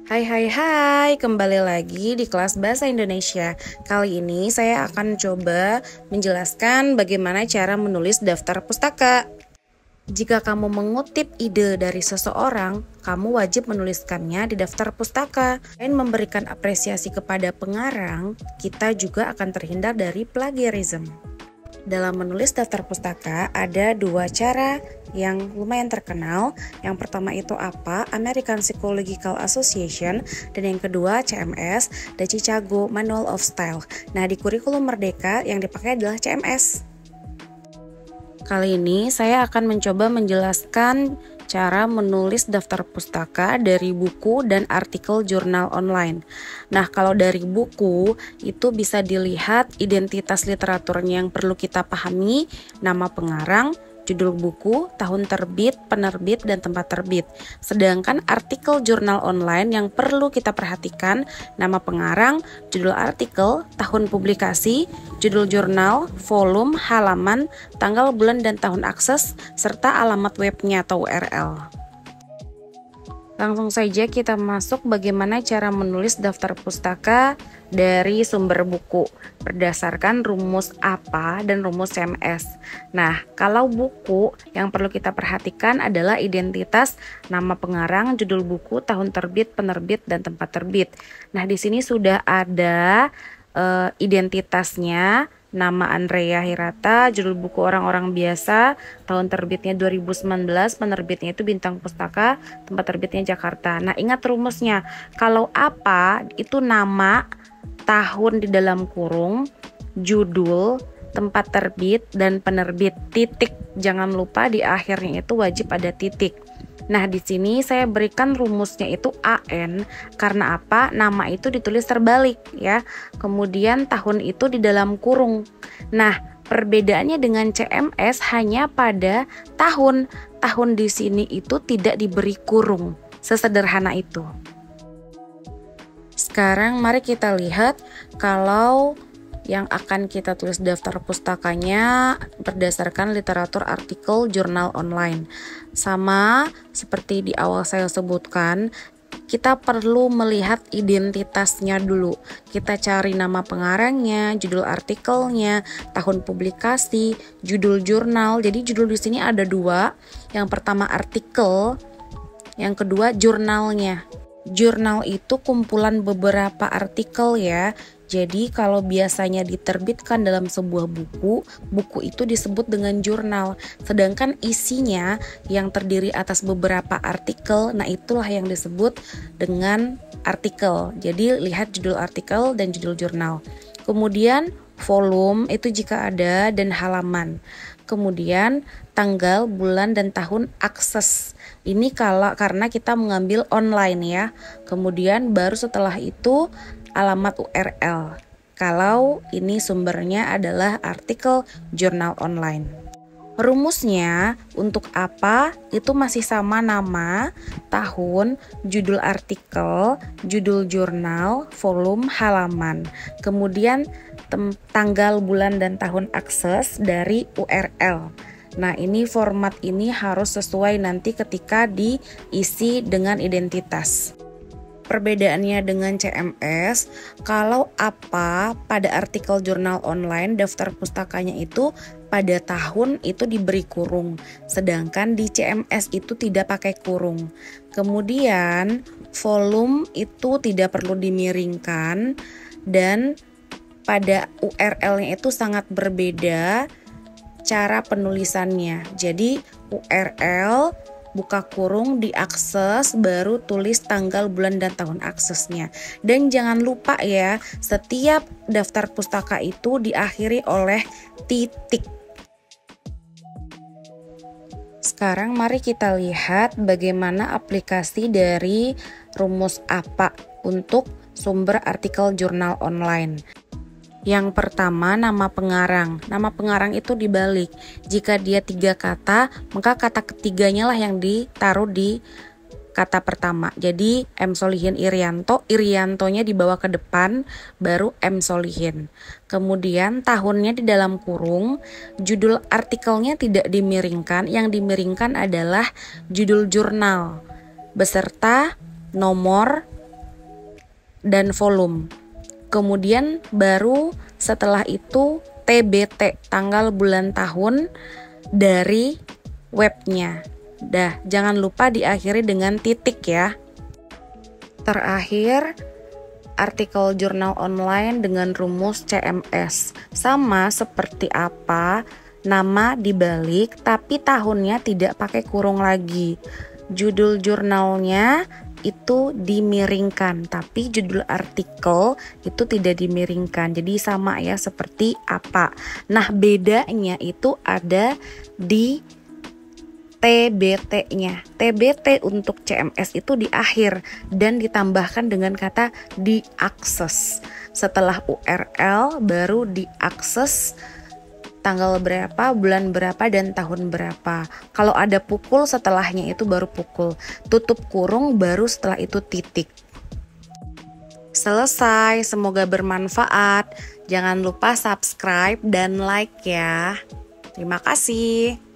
Hai hai hai, kembali lagi di kelas Bahasa Indonesia. Kali ini saya akan coba menjelaskan bagaimana cara menulis daftar pustaka. Jika kamu mengutip ide dari seseorang, kamu wajib menuliskannya di daftar pustaka. Selain memberikan apresiasi kepada pengarang, kita juga akan terhindar dari plagiarisme. Dalam menulis daftar pustaka ada dua cara yang lumayan terkenal. Yang pertama itu apa? American Psychological Association, dan yang kedua CMS, The Chicago Manual of Style. Nah, di kurikulum Merdeka yang dipakai adalah CMS. Kali ini saya akan mencoba menjelaskan cara menulis daftar pustaka dari buku dan artikel jurnal online. Nah, kalau dari buku itu bisa dilihat identitas literaturnya yang perlu kita pahami, nama pengarang, judul buku, tahun terbit, penerbit, dan tempat terbit. Sedangkan artikel jurnal online yang perlu kita perhatikan, nama pengarang, judul artikel, tahun publikasi, judul jurnal, volume, halaman, tanggal, bulan, dan tahun akses, serta alamat webnya atau URL. Langsung saja kita masuk bagaimana cara menulis daftar pustaka dari sumber buku berdasarkan rumus APA dan rumus CMS. Nah, kalau buku yang perlu kita perhatikan adalah identitas nama pengarang, judul buku, tahun terbit, penerbit, dan tempat terbit. Nah, di sini sudah ada identitasnya. Nama Andrea Hirata, judul buku Orang-Orang Biasa, tahun terbitnya 2019, penerbitnya itu Bintang Pustaka, tempat terbitnya Jakarta. Nah, ingat rumusnya. Kalau apa itu nama, tahun di dalam kurung, judul, tempat terbit, dan penerbit, titik. Jangan lupa di akhirnya itu wajib ada titik. Nah, di sini saya berikan rumusnya itu AN karena apa? Nama itu ditulis terbalik ya. Kemudian tahun itu di dalam kurung. Nah, perbedaannya dengan CMS hanya pada tahun. Tahun di sini itu tidak diberi kurung. Sesederhana itu. Sekarang mari kita lihat kalau yang akan kita tulis daftar pustakanya berdasarkan literatur artikel jurnal online. Sama seperti di awal saya sebutkan, kita perlu melihat identitasnya dulu. Kita cari nama pengarangnya, judul artikelnya, tahun publikasi, judul jurnal. Jadi judul di sini ada dua. Yang pertama artikel, yang kedua jurnalnya. Jurnal itu kumpulan beberapa artikel ya. Jadi kalau biasanya diterbitkan dalam sebuah buku, buku itu disebut dengan jurnal. Sedangkan isinya yang terdiri atas beberapa artikel, nah itulah yang disebut dengan artikel. Jadi lihat judul artikel dan judul jurnal. Kemudian volume itu jika ada dan halaman. Kemudian tanggal, bulan, dan tahun akses. Ini karena kita mengambil online ya. Kemudian baru setelah itu alamat URL. Kalau ini sumbernya adalah artikel jurnal online. Rumusnya untuk apa? Itu masih sama nama, tahun, judul artikel, judul jurnal, volume, halaman. Kemudian tanggal, bulan, dan tahun akses dari URL. Nah, ini format ini harus sesuai nanti ketika diisi dengan identitas. Perbedaannya dengan CMS, kalau apa pada artikel jurnal online daftar pustakanya itu pada tahun itu diberi kurung, sedangkan di CMS itu tidak pakai kurung. Kemudian volume itu tidak perlu dimiringkan dan pada URL-nya itu sangat berbeda cara penulisannya. Jadi URL buka kurung, diakses, baru tulis tanggal, bulan, dan tahun aksesnya. Dan jangan lupa ya, setiap daftar pustaka itu diakhiri oleh titik. Sekarang mari kita lihat bagaimana aplikasi dari rumus APA untuk sumber artikel jurnal online. Yang pertama, nama pengarang. Nama pengarang itu dibalik. Jika dia 3 kata, maka kata ketiganya lah yang ditaruh di kata pertama. Jadi M Solihin Irianto, Iriantonya dibawa ke depan, baru M Solihin. Kemudian tahunnya di dalam kurung, judul artikelnya tidak dimiringkan, yang dimiringkan adalah judul jurnal beserta nomor dan volume. Kemudian baru setelah itu TBT, tanggal bulan tahun dari webnya. Dah, jangan lupa diakhiri dengan titik ya. Terakhir, artikel jurnal online dengan rumus CMS. Sama seperti apa nama dibalik, tapi tahunnya tidak pakai kurung lagi. Judul jurnalnya itu dimiringkan, tapi judul artikel itu tidak dimiringkan. Jadi sama ya seperti apa. Nah, bedanya itu ada di TBT-nya. TBT untuk CMS itu di akhir dan ditambahkan dengan kata diakses. Setelah URL baru diakses tanggal berapa, bulan berapa, dan tahun berapa. Kalau ada pukul setelahnya itu baru pukul. Tutup kurung baru setelah itu titik. Selesai, semoga bermanfaat. Jangan lupa subscribe dan like ya. Terima kasih.